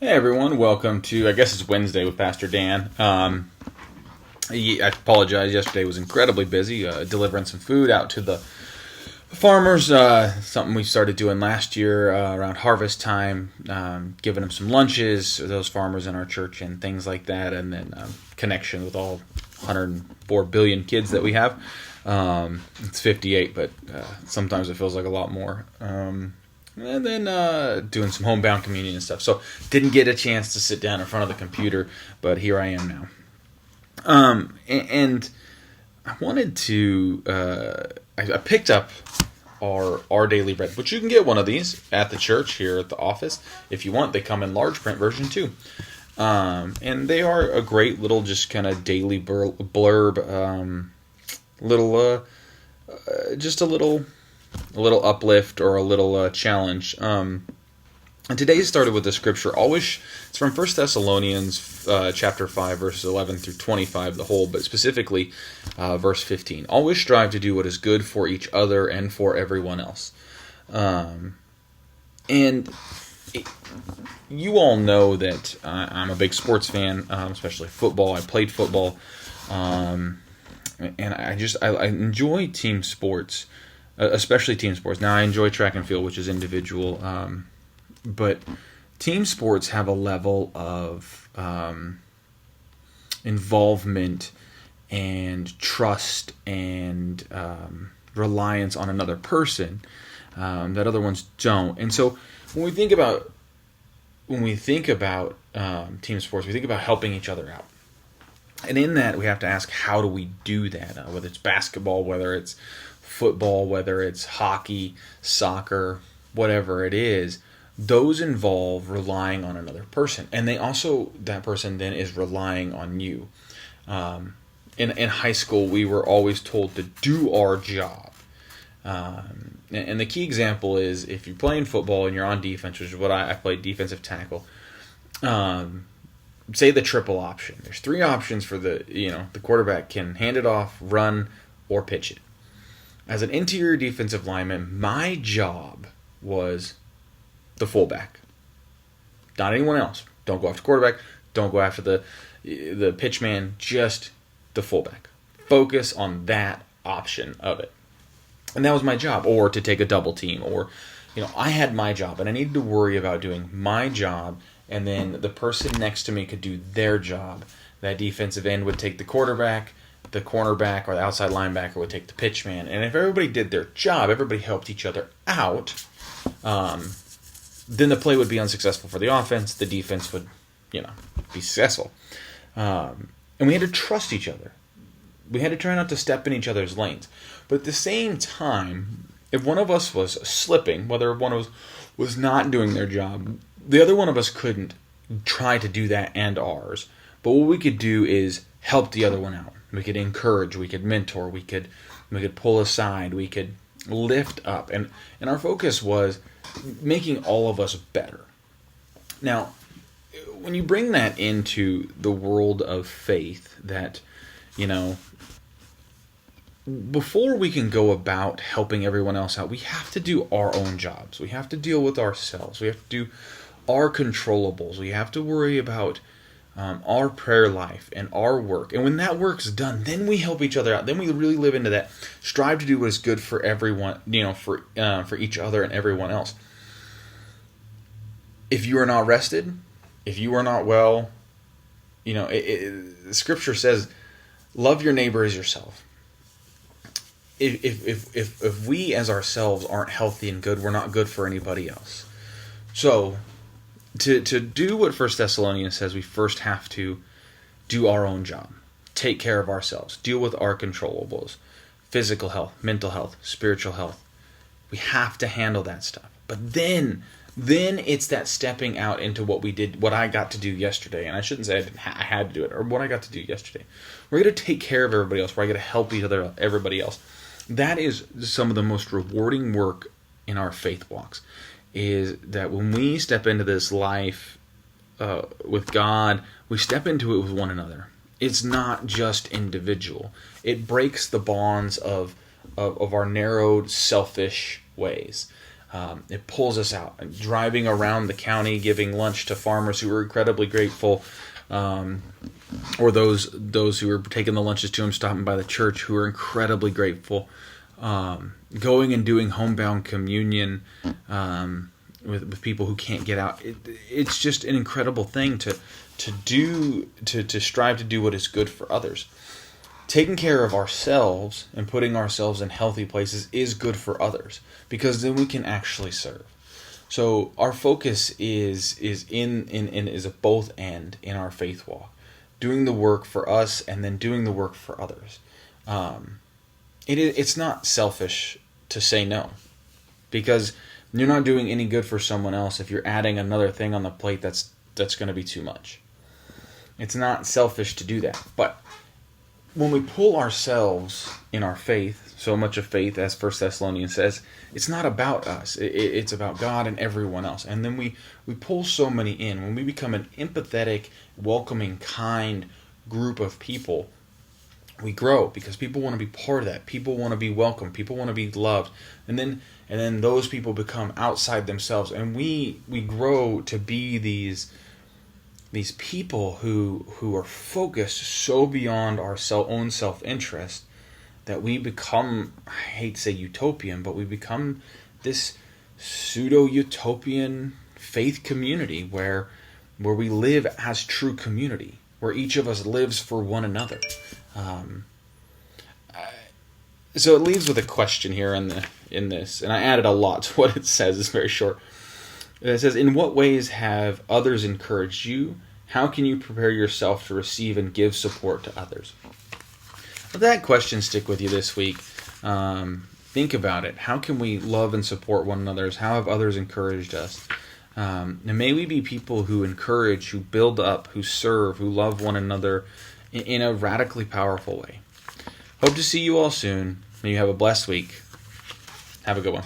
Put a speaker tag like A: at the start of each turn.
A: Hey everyone, welcome to, I guess it's Wednesday with Pastor Dan. I apologize, yesterday was incredibly busy, delivering some food out to the farmers, something we started doing last year around harvest time, giving them some lunches, those farmers in our church and things like that, and then connection with all 104 billion kids that we have. It's 58, but sometimes it feels like a lot more. And then doing some homebound communion and stuff. So didn't get a chance to sit down in front of the computer, but here I am now. And I wanted to, I picked up our daily bread, which you can get one of these at the church here at the office. If you want, they come in large print version too. And they are a great little just kind of daily blurb, just a little uplift or a little challenge. And today started with the scripture. It's from 1 Thessalonians chapter 5, verses 11 through 25, the whole, but specifically verse 15. Always strive to do what is good for each other and for everyone else. You all know that I'm a big sports fan, especially football. I played football, and I enjoy team sports. Especially team sports. Now, I enjoy track and field, which is individual, but team sports have a level of involvement and trust and reliance on another person that other ones don't. And so, when we think about team sports, we think about helping each other out. And in that, we have to ask, how do we do that? Whether it's basketball, whether it's football, whether it's hockey, soccer, whatever it is, those involve relying on another person. And that person then is relying on you. In high school, we were always told to do our job. And the key example is if you're playing football and you're on defense, which is what I played defensive tackle, say the triple option. There's three options for the quarterback can hand it off, run, or pitch it. As an interior defensive lineman, my job was the fullback. Not anyone else. Don't go after quarterback. Don't go after the pitch man. Just the fullback. Focus on that option of it. And that was my job. Or to take a double team. Or, I had my job. And I needed to worry about doing my job. And then the person next to me could do their job. That defensive end would take the quarterback. The cornerback or the outside linebacker would take the pitch man. And if everybody did their job, everybody helped each other out, then the play would be unsuccessful for the offense. The defense would, be successful. And we had to trust each other. We had to try not to step in each other's lanes. But at the same time, if one of us was slipping, whether one was not doing their job, the other one of us couldn't try to do that and ours. But what we could do is help the other one out. We could encourage, we could mentor, we could pull aside, we could lift up. And our focus was making all of us better. Now, when you bring that into the world of faith, that, before we can go about helping everyone else out, we have to do our own jobs. We have to deal with ourselves. We have to do our controllables. We have to worry about our prayer life and our work. And when that work's done, then we help each other out. Then we really live into that. Strive to do what is good for everyone, for each other and everyone else. If you are not rested, if you are not well, Scripture says, love your neighbor as yourself. If we as ourselves aren't healthy and good, we're not good for anybody else. So, To do what 1 Thessalonians says, we first have to do our own job. Take care of ourselves. Deal with our controllables. Physical health, mental health, spiritual health. We have to handle that stuff. But then it's that stepping out into what I got to do yesterday. And I shouldn't say I had to do it, or what I got to do yesterday. We're going to take care of everybody else. We're going to help everybody else. That is some of the most rewarding work in our faith walks. Is that when we step into this life with God, we step into it with one another. It's not just individual. It breaks the bonds of our narrowed, selfish ways. It pulls us out. Driving around the county, giving lunch to farmers who are incredibly grateful, or those who are taking the lunches to them, stopping by the church, who are incredibly grateful. Going and doing homebound communion with people who can't get out. It's just an incredible thing to strive to do what is good for others. Taking care of ourselves and putting ourselves in healthy places is good for others, because then we can actually serve. So our focus is a both and in our faith walk, doing the work for us and then doing the work for others. It's not selfish to say no, because you're not doing any good for someone else if you're adding another thing on the plate that's going to be too much. It's not selfish to do that. But when we pull ourselves in our faith, so much of faith, as 1 Thessalonians says, it's not about us. It's about God and everyone else. And then we pull so many in. When we become an empathetic, welcoming, kind group of people, we grow, because people want to be part of that. People want to be welcomed. People want to be loved. And then those people become outside themselves. And we grow to be these people who are focused so beyond our own self-interest that we become, I hate to say utopian, but we become this pseudo-utopian faith community where we live as true community, where each of us lives for one another. So it leaves with a question here in this, and I added a lot to what it says. It's very short. It says, in what ways have others encouraged you? How can you prepare yourself to receive and give support to others? Let that question stick with you this week. Think about it. How can we love and support one another? How have others encouraged us? And may we be people who encourage, who build up, who serve, who love one another in a radically powerful way. Hope to see you all soon. May you have a blessed week. Have a good one.